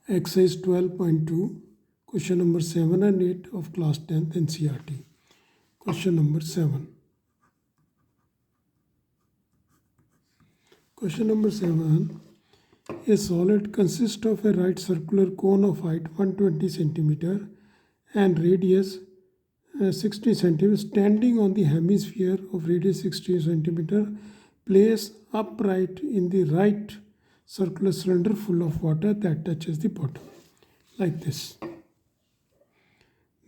Exercise 12.2, question number 7 and 8 of class 10th Ncert. Question number 7. Question number 7. A solid consists of a right circular cone of height 120 centimeter and radius 60 centimeter standing on the hemisphere of radius 60 centimeter, placed upright in the right circular cylinder full of water that touches the bottom, like this.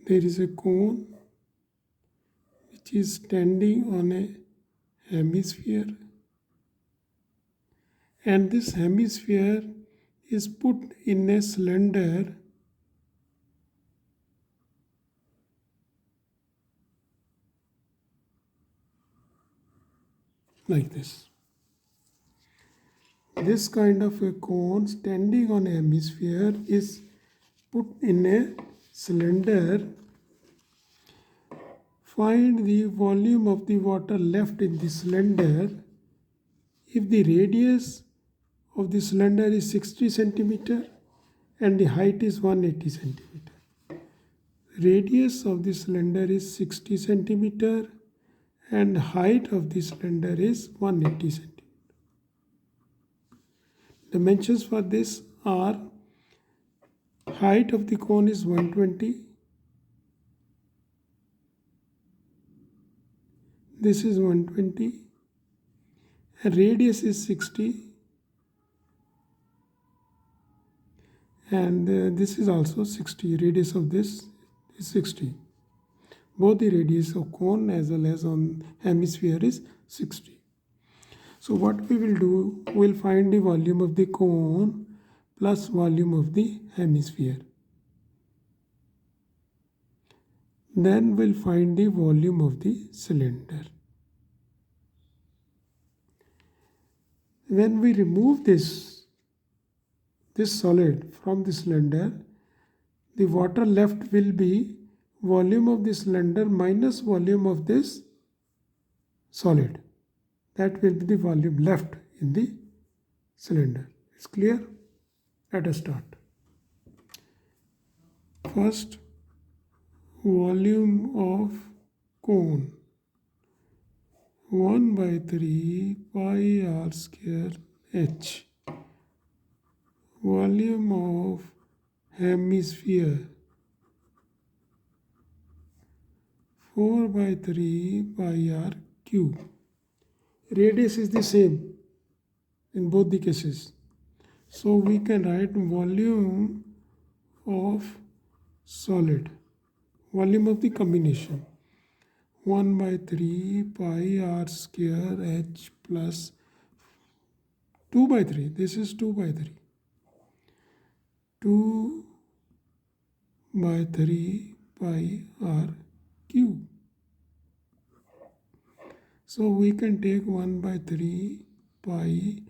There is a cone which is standing on a hemisphere, and this hemisphere is put in a cylinder like this. This kind of a cone standing on a hemisphere is put in a cylinder. Find the volume of the water left in the cylinder if the radius of the cylinder is 60 centimeter and the height is 180 centimeter. Radius of the cylinder is 60 centimeter and height of the cylinder is 180 centimeter. Dimensions for this are: height of the cone is 120, this is 120, and radius is 60, and this is also 60. Radius of this is 60. Both the radius of cone as well as on hemisphere is 60. So what we will do, we will find the volume of the cone plus volume of the hemisphere. Then we'll find the volume of the cylinder. When we remove this solid from the cylinder, the water left will be volume of the cylinder minus volume of this solid. That will be the volume left in the cylinder. It's clear? Let us start. First, volume of cone 1/3 pi r square h. Volume of hemisphere 4/3 pi r cube. Radius is the same in both the cases. So we can write volume of solid, volume of the combination 1/3 pi r square h plus 2/3. This is 2/3. 2/3 pi r cube. So we can take 1/3 pi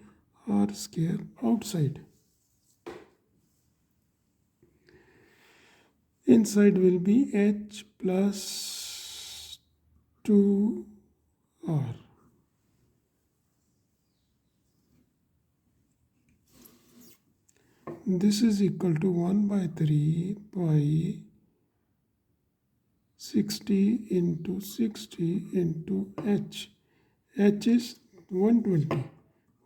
r square outside. Inside will be h plus 2r. This is equal to 1/3 pi 60 into 60 into h. H is 120.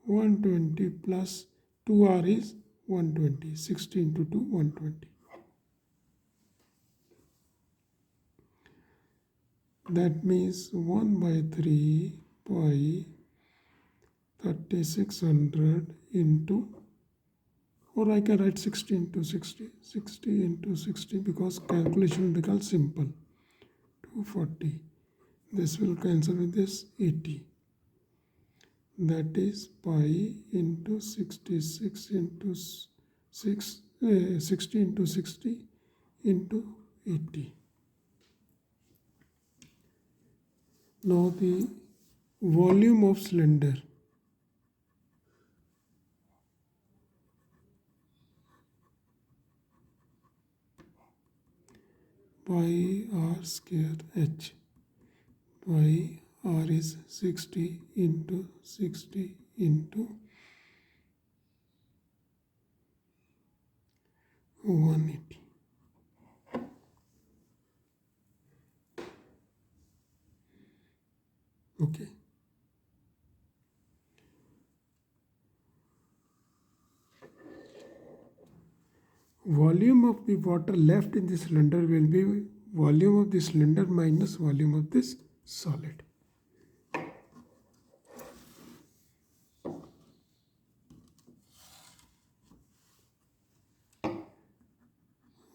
120 plus 2r is 120. 60 into 2, 120. That means 1/3 pi 3600 into, or I can write 60 into 60. 60 into 60 because calculation becomes simple. 240. This will cancel with this 80. That is pi into 66 into 6, 60 into 60 into 80. Now the volume of cylinder. Pi r square h. Pi r is 60 into 60 into 180. Okay. Volume of the water left in the cylinder will be volume of the cylinder minus volume of this solid.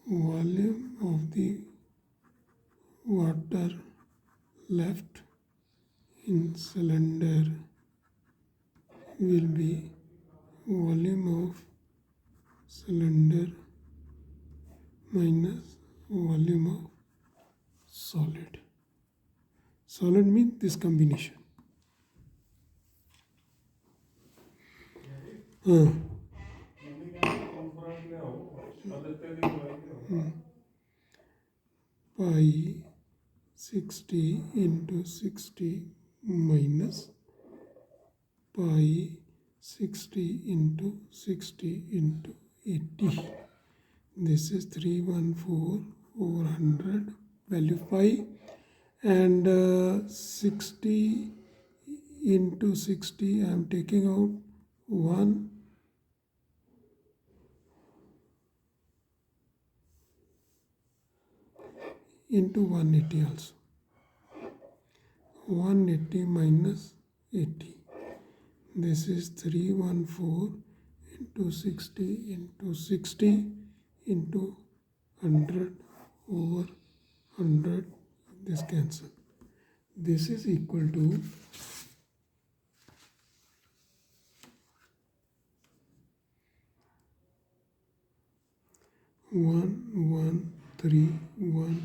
Volume of the water left in cylinder will be volume of cylinder minus volume of solid. Solid means this combination. Pi 60 into 60 minus pi 60 into 60 into 80. This is 314 over 100 value pi, and 60 into 60 I am taking out 1 into 180 also. 180 minus 80. This is 314 into 60 into 60 into 100 over 100. This cancel. This is equal to 11314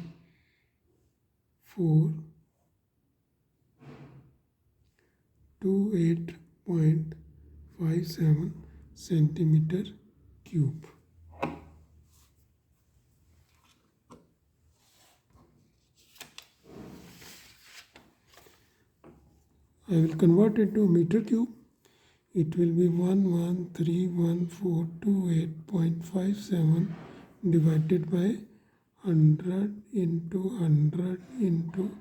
28.57 centimeter cube. I will convert it to meter cube. It will be 1131428.57 divided by 100 into 100 into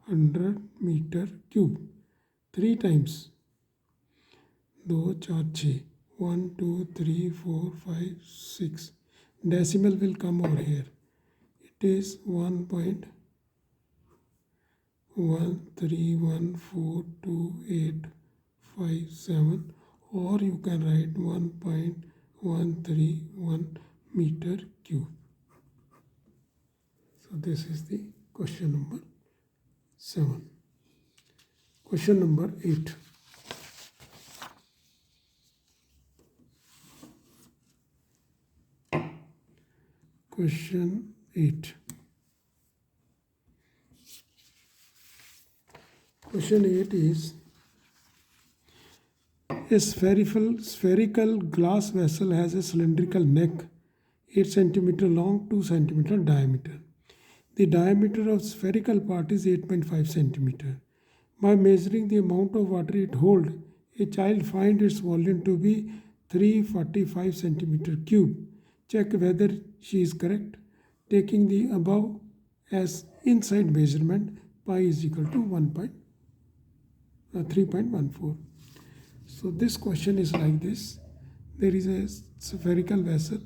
100 meter cube. 3 times. 2, 4, 6. 1, 2, 3, 4, 5, 6. Decimal will come over here. It is 1.13142857, or you can write 1.131 meter cube. So this is the question number 7. Question number 8. Question 8. Question 8 is a spherical glass vessel has a cylindrical neck 8 cm long, 2 cm diameter. The diameter of spherical part is 8.5 cm. By measuring the amount of water it holds, a child finds its volume to be 345 cm cube. Check whether she is correct. Taking the above as inside measurement, pi is equal to 3.14. So this question is like this. There is a spherical vessel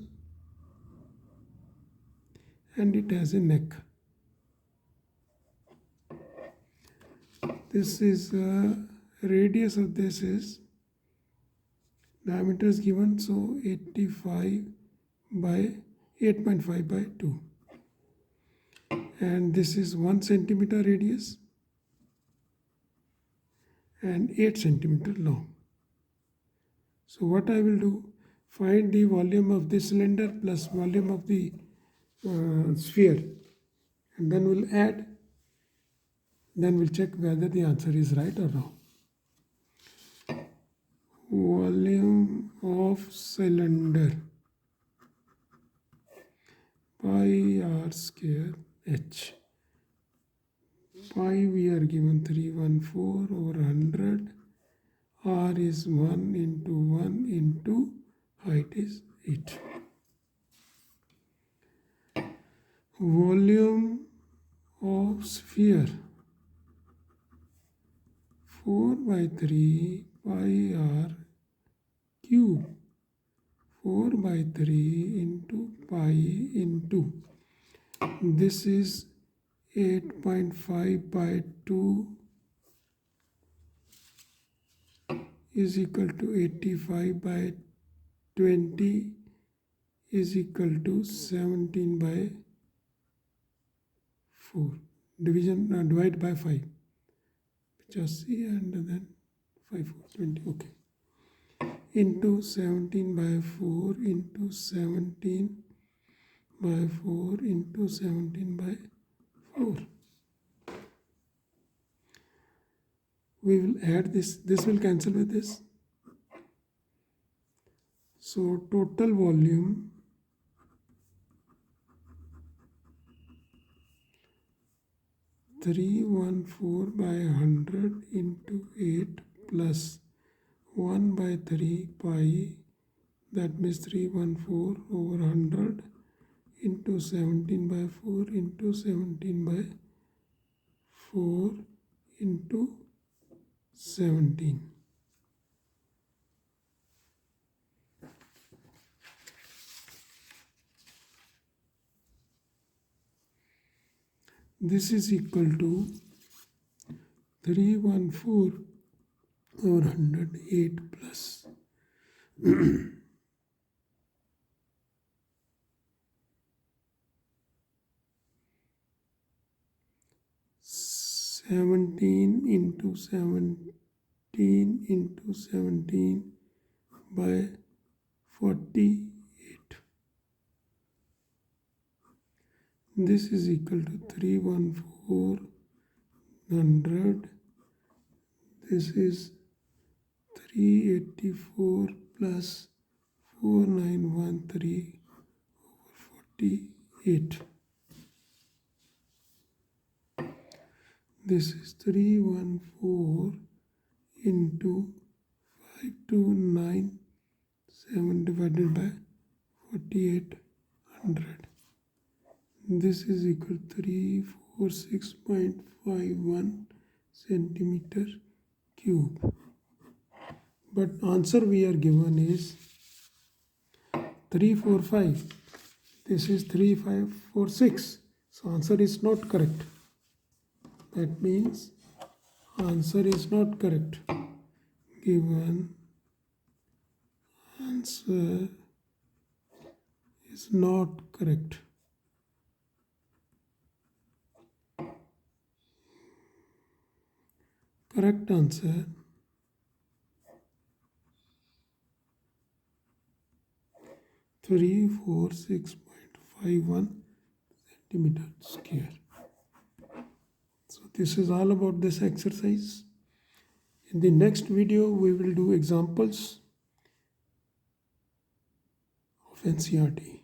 and it has a neck. This is radius of this is diameter is given, so 85 by 8.5 by 2, and this is 1 centimeter radius and 8 centimeter long. So what I will do, find the volume of this cylinder plus volume of the sphere, and then we'll add, then we'll check whether the answer is right or wrong. Volume of cylinder pi r square h. Pi we are given 314 over 100. R is 1 into 1 into height is 8. volume of sphere 4/3 pi r cube 4/3 into pi into this is 8.5 by 2 is equal to 85 by 20 is equal to 17 by 4. Divide by 5. Just see and then 5, 4, 20. Okay. Into 17 by 4 into 17 by 4 into 17 by 4. We will add this. This will cancel with this. So total volume 314 by 100 into 8 plus 1/3 pi, that means 314 over 100 into 17 by 4 into 17 by 4 into 17. This is equal to 314 over 108 plus 17 into 17 into 17 by 48. This is equal to 314 100. This is 384 plus 4913 over 48. This is 314 into 5297 divided by 4800. This is equal to 346.51 centimeter cube. But answer we are given is 345. This is 3546. So answer is not correct. That means answer is not correct. Given answer is not correct. Correct answer 346.51 centimeter square. So this is all about this exercise. In the next video we will do examples of NCERT.